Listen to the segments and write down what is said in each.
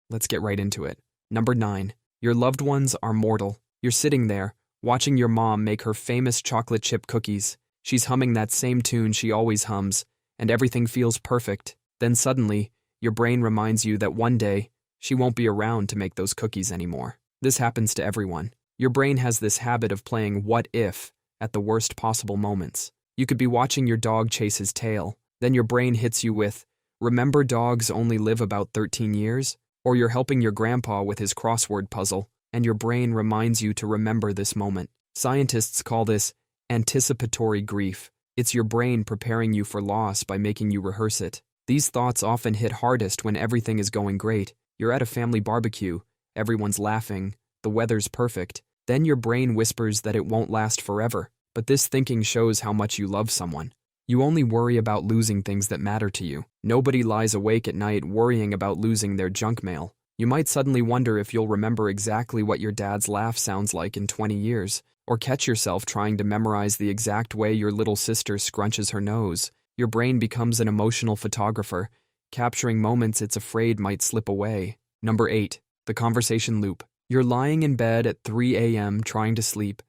Let's get right into it. Number 9. Your loved ones are mortal. You're sitting there, watching your mom make her famous chocolate chip cookies. She's humming that same tune she always hums, and everything feels perfect. Then suddenly, your brain reminds you that one day, she won't be around to make those cookies anymore. This happens to everyone. Your brain has this habit of playing what if at the worst possible moments. You could be watching your dog chase his tail, then your brain hits you with, remember dogs only live about 13 years? Or you're helping your grandpa with his crossword puzzle, and your brain reminds you to remember this moment. Scientists call this anticipatory grief. It's your brain preparing you for loss by making you rehearse it. These thoughts often hit hardest when everything is going great. You're at a family barbecue, everyone's laughing, the weather's perfect. Then your brain whispers that it won't last forever. But this thinking shows how much you love someone. You only worry about losing things that matter to you. Nobody lies awake at night worrying about losing their junk mail. You might suddenly wonder if you'll remember exactly what your dad's laugh sounds like in 20 years, or catch yourself trying to memorize the exact way your little sister scrunches her nose. Your brain becomes an emotional photographer, capturing moments it's afraid might slip away. Number 8. The conversation loop. You're lying in bed at 3 a.m. trying to sleep,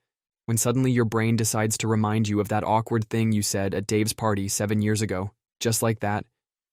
when suddenly your brain decides to remind you of that awkward thing you said at Dave's party 7 years ago. Just like that,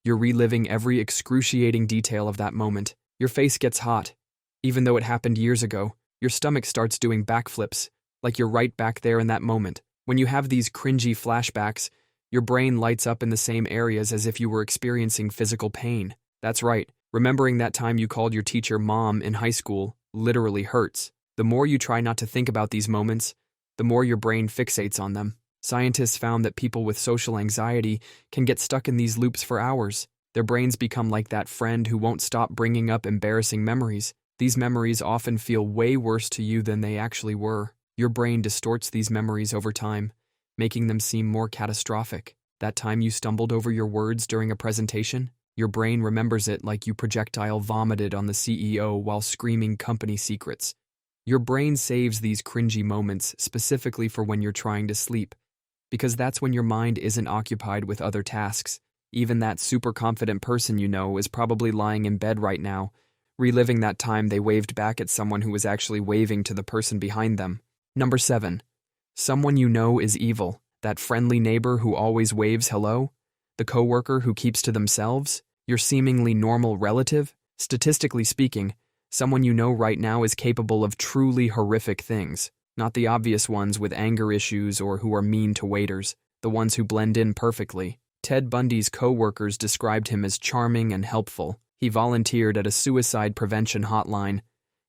you're reliving every excruciating detail of that moment. Your face gets hot. Even though it happened years ago, your stomach starts doing backflips, like you're right back there in that moment. When you have these cringy flashbacks, your brain lights up in the same areas as if you were experiencing physical pain. That's right, remembering that time you called your teacher mom in high school literally hurts. The more you try not to think about these moments, the more your brain fixates on them. Scientists found that people with social anxiety can get stuck in these loops for hours. Their brains become like that friend who won't stop bringing up embarrassing memories. These memories often feel way worse to you than they actually were. Your brain distorts these memories over time, making them seem more catastrophic. That time you stumbled over your words during a presentation, your brain remembers it like you projectile vomited on the CEO while screaming company secrets. Your brain saves these cringy moments specifically for when you're trying to sleep, because that's when your mind isn't occupied with other tasks. Even that super confident person you know is probably lying in bed right now, reliving that time they waved back at someone who was actually waving to the person behind them. Number 7. Someone you know is evil. That friendly neighbor who always waves hello? The coworker who keeps to themselves? Your seemingly normal relative? Statistically speaking, someone you know right now is capable of truly horrific things, not the obvious ones with anger issues or who are mean to waiters, the ones who blend in perfectly. Ted Bundy's co-workers described him as charming and helpful. He volunteered at a suicide prevention hotline,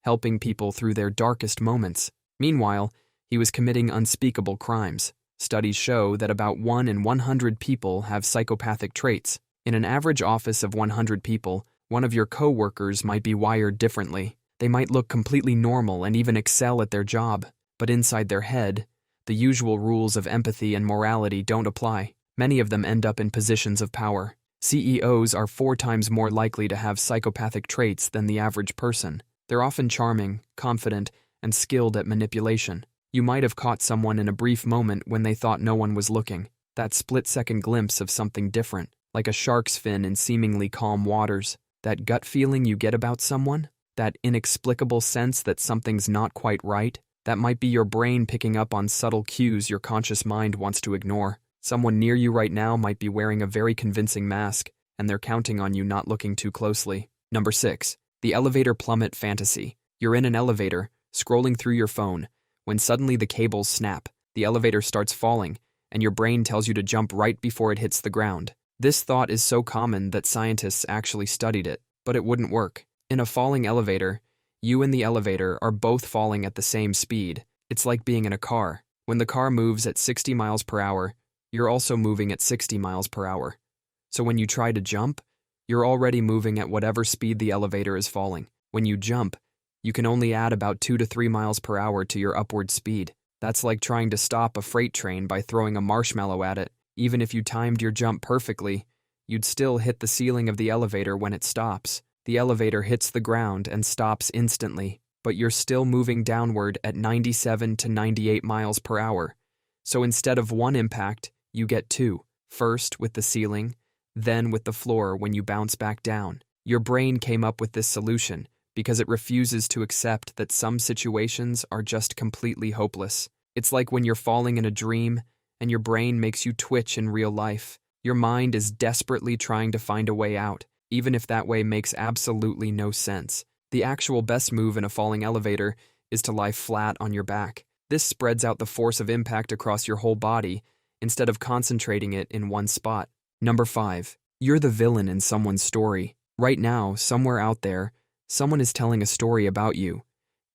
helping people through their darkest moments. Meanwhile, he was committing unspeakable crimes. Studies show that about 1 in 100 people have psychopathic traits. In an average office of 100 people, one of your co-workers might be wired differently. They might look completely normal and even excel at their job, but inside their head, the usual rules of empathy and morality don't apply. Many of them end up in positions of power. CEOs are 4 times more likely to have psychopathic traits than the average person. They're often charming, confident, and skilled at manipulation. You might have caught someone in a brief moment when they thought no one was looking. That split-second glimpse of something different, like a shark's fin in seemingly calm waters. That gut feeling you get about someone, that inexplicable sense that something's not quite right, that might be your brain picking up on subtle cues your conscious mind wants to ignore. Someone near you right now might be wearing a very convincing mask, and they're counting on you not looking too closely. Number 6. The elevator plummet fantasy. You're in an elevator, scrolling through your phone, when suddenly the cables snap, the elevator starts falling, and your brain tells you to jump right before it hits the ground. This thought is so common that scientists actually studied it, but it wouldn't work. In a falling elevator, you and the elevator are both falling at the same speed. It's like being in a car. When the car moves at 60 miles per hour, you're also moving at 60 miles per hour. So when you try to jump, you're already moving at whatever speed the elevator is falling. When you jump, you can only add about 2 to 3 miles per hour to your upward speed. That's like trying to stop a freight train by throwing a marshmallow at it. Even if you timed your jump perfectly, you'd still hit the ceiling of the elevator when it stops. The elevator hits the ground and stops instantly, but you're still moving downward at 97 to 98 miles per hour. So instead of one impact, you get 2. First with the ceiling, then with the floor when you bounce back down. Your brain came up with this solution because it refuses to accept that some situations are just completely hopeless. It's like when you're falling in a dream and your brain makes you twitch in real life. Your mind is desperately trying to find a way out, even if that way makes absolutely no sense. The actual best move in a falling elevator is to lie flat on your back. This spreads out the force of impact across your whole body instead of concentrating it in one spot. Number 5. You're the villain in someone's story. Right now, somewhere out there, someone is telling a story about you.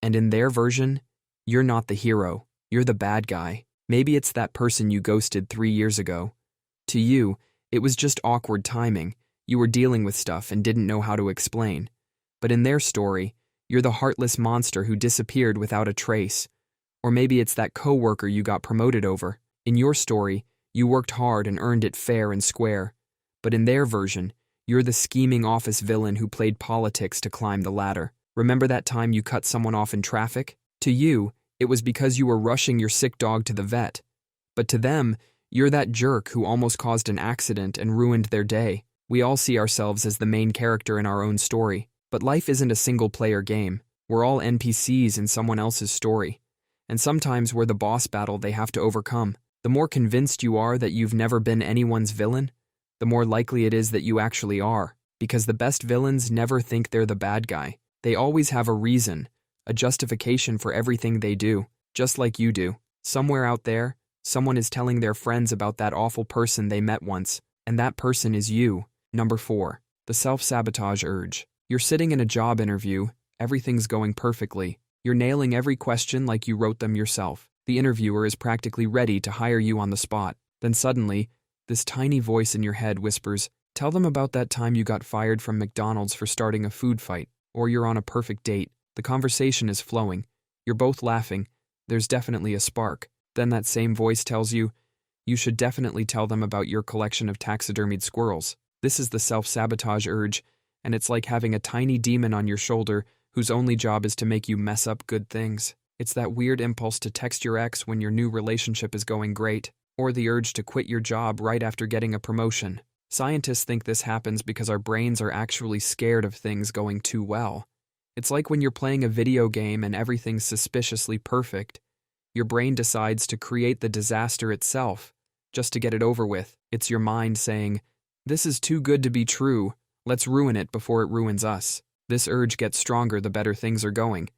And in their version, you're not the hero. You're the bad guy. Maybe it's that person you ghosted 3 years ago. To you, it was just awkward timing. You were dealing with stuff and didn't know how to explain. But in their story, you're the heartless monster who disappeared without a trace. Or maybe it's that coworker you got promoted over. In your story, you worked hard and earned it fair and square. But in their version, you're the scheming office villain who played politics to climb the ladder. Remember that time you cut someone off in traffic? To you, it was because you were rushing your sick dog to the vet. But to them, you're that jerk who almost caused an accident and ruined their day. We all see ourselves as the main character in our own story. But life isn't a single-player game. We're all NPCs in someone else's story. And sometimes we're the boss battle they have to overcome. The more convinced you are that you've never been anyone's villain, the more likely it is that you actually are. Because the best villains never think they're the bad guy. They always have a reason, a justification for everything they do, just like you do. Somewhere out there, someone is telling their friends about that awful person they met once, and that person is you. Number 4. The self-sabotage urge. You're sitting in a job interview, everything's going perfectly. You're nailing every question like you wrote them yourself. The interviewer is practically ready to hire you on the spot. Then suddenly, this tiny voice in your head whispers, "Tell them about that time you got fired from McDonald's for starting a food fight," or "You're on a perfect date." The conversation is flowing. You're both laughing. There's definitely a spark. Then that same voice tells you, "You should definitely tell them about your collection of taxidermied squirrels." This is the self-sabotage urge, and it's like having a tiny demon on your shoulder whose only job is to make you mess up good things. It's that weird impulse to text your ex when your new relationship is going great, or the urge to quit your job right after getting a promotion. Scientists think this happens because our brains are actually scared of things going too well. It's like when you're playing a video game and everything's suspiciously perfect. Your brain decides to create the disaster itself, just to get it over with. It's your mind saying, "This is too good to be true. Let's ruin it before it ruins us." This urge gets stronger the better things are going.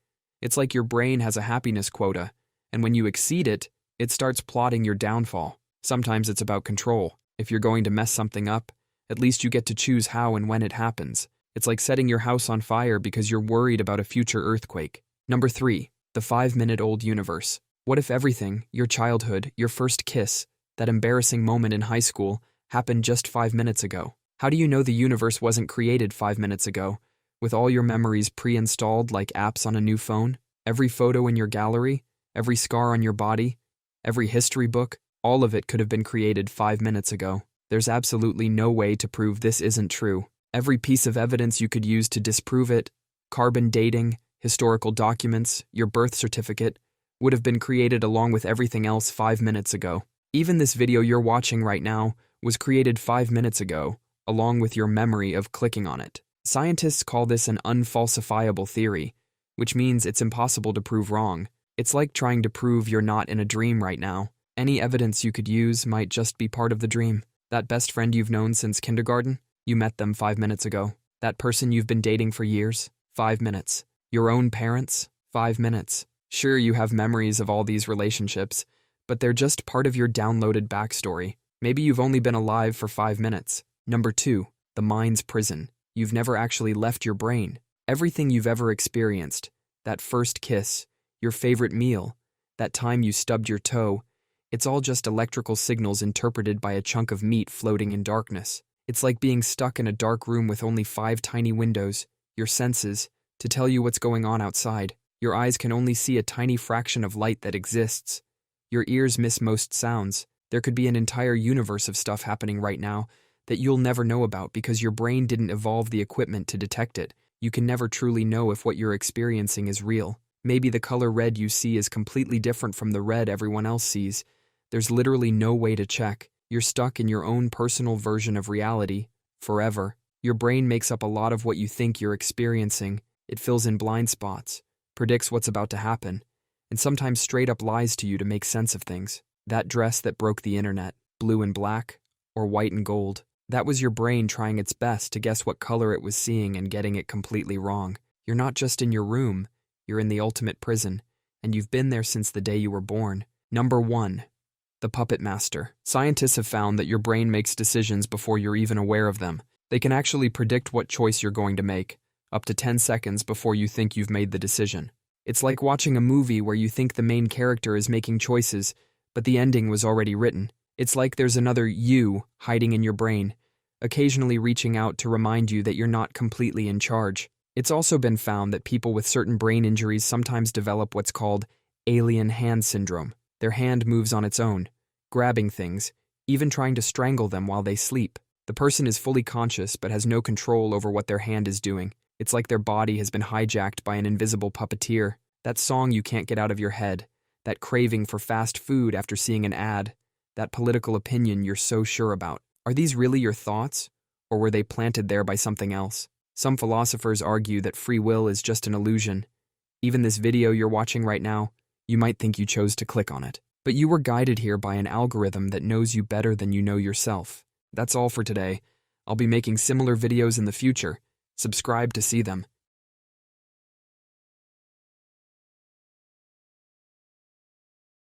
It's like your brain has a happiness quota, and when you exceed it, it starts plotting your downfall. Sometimes it's about control. If you're going to mess something up, at least you get to choose how and when it happens. It's like setting your house on fire because you're worried about a future earthquake. Number 3. The 5-minute-old universe. What if everything, your childhood, your first kiss, that embarrassing moment in high school, happened just 5 minutes ago? How do you know the universe wasn't created 5 minutes ago, with all your memories pre-installed like apps on a new phone? Every photo in your gallery, every scar on your body, every history book, all of it could have been created 5 minutes ago. There's absolutely no way to prove this isn't true. Every piece of evidence you could use to disprove it, carbon dating, historical documents, your birth certificate, would have been created along with everything else 5 minutes ago. Even this video you're watching right now was created 5 minutes ago, along with your memory of clicking on it. Scientists call this an unfalsifiable theory, which means it's impossible to prove wrong. It's like trying to prove you're not in a dream right now. Any evidence you could use might just be part of the dream. That best friend you've known since kindergarten? You met them 5 minutes ago. That person you've been dating for years? 5 minutes. Your own parents? 5 minutes. Sure, you have memories of all these relationships, but they're just part of your downloaded backstory. Maybe you've only been alive for 5 minutes. Number 2. The mind's prison. You've never actually left your brain. Everything you've ever experienced, that first kiss, your favorite meal, that time you stubbed your toe, it's all just electrical signals interpreted by a chunk of meat floating in darkness. It's like being stuck in a dark room with only 5 tiny windows, your senses, to tell you what's going on outside. Your eyes can only see a tiny fraction of light that exists. Your ears miss most sounds. There could be an entire universe of stuff happening right now that you'll never know about because your brain didn't evolve the equipment to detect it. You can never truly know if what you're experiencing is real. Maybe the color red you see is completely different from the red everyone else sees. There's literally no way to check. You're stuck in your own personal version of reality, forever. Your brain makes up a lot of what you think you're experiencing. It fills in blind spots, predicts what's about to happen, and sometimes straight up lies to you to make sense of things. That dress that broke the internet, blue and black, or white and gold, that was your brain trying its best to guess what color it was seeing and getting it completely wrong. You're not just in your room, you're in the ultimate prison, and you've been there since the day you were born. Number 1. The puppet master. Scientists have found that your brain makes decisions before you're even aware of them. They can actually predict what choice you're going to make, up to 10 seconds before you think you've made the decision. It's like watching a movie where you think the main character is making choices, but the ending was already written. It's like there's another you hiding in your brain, occasionally reaching out to remind you that you're not completely in charge. It's also been found that people with certain brain injuries sometimes develop what's called alien hand syndrome. Their hand moves on its own, grabbing things, even trying to strangle them while they sleep. The person is fully conscious but has no control over what their hand is doing. It's like their body has been hijacked by an invisible puppeteer. That song you can't get out of your head, that craving for fast food after seeing an ad, that political opinion you're so sure about. Are these really your thoughts, or were they planted there by something else? Some philosophers argue that free will is just an illusion. Even this video you're watching right now, you might think you chose to click on it. But you were guided here by an algorithm that knows you better than you know yourself. That's all for today. I'll be making similar videos in the future. Subscribe to see them.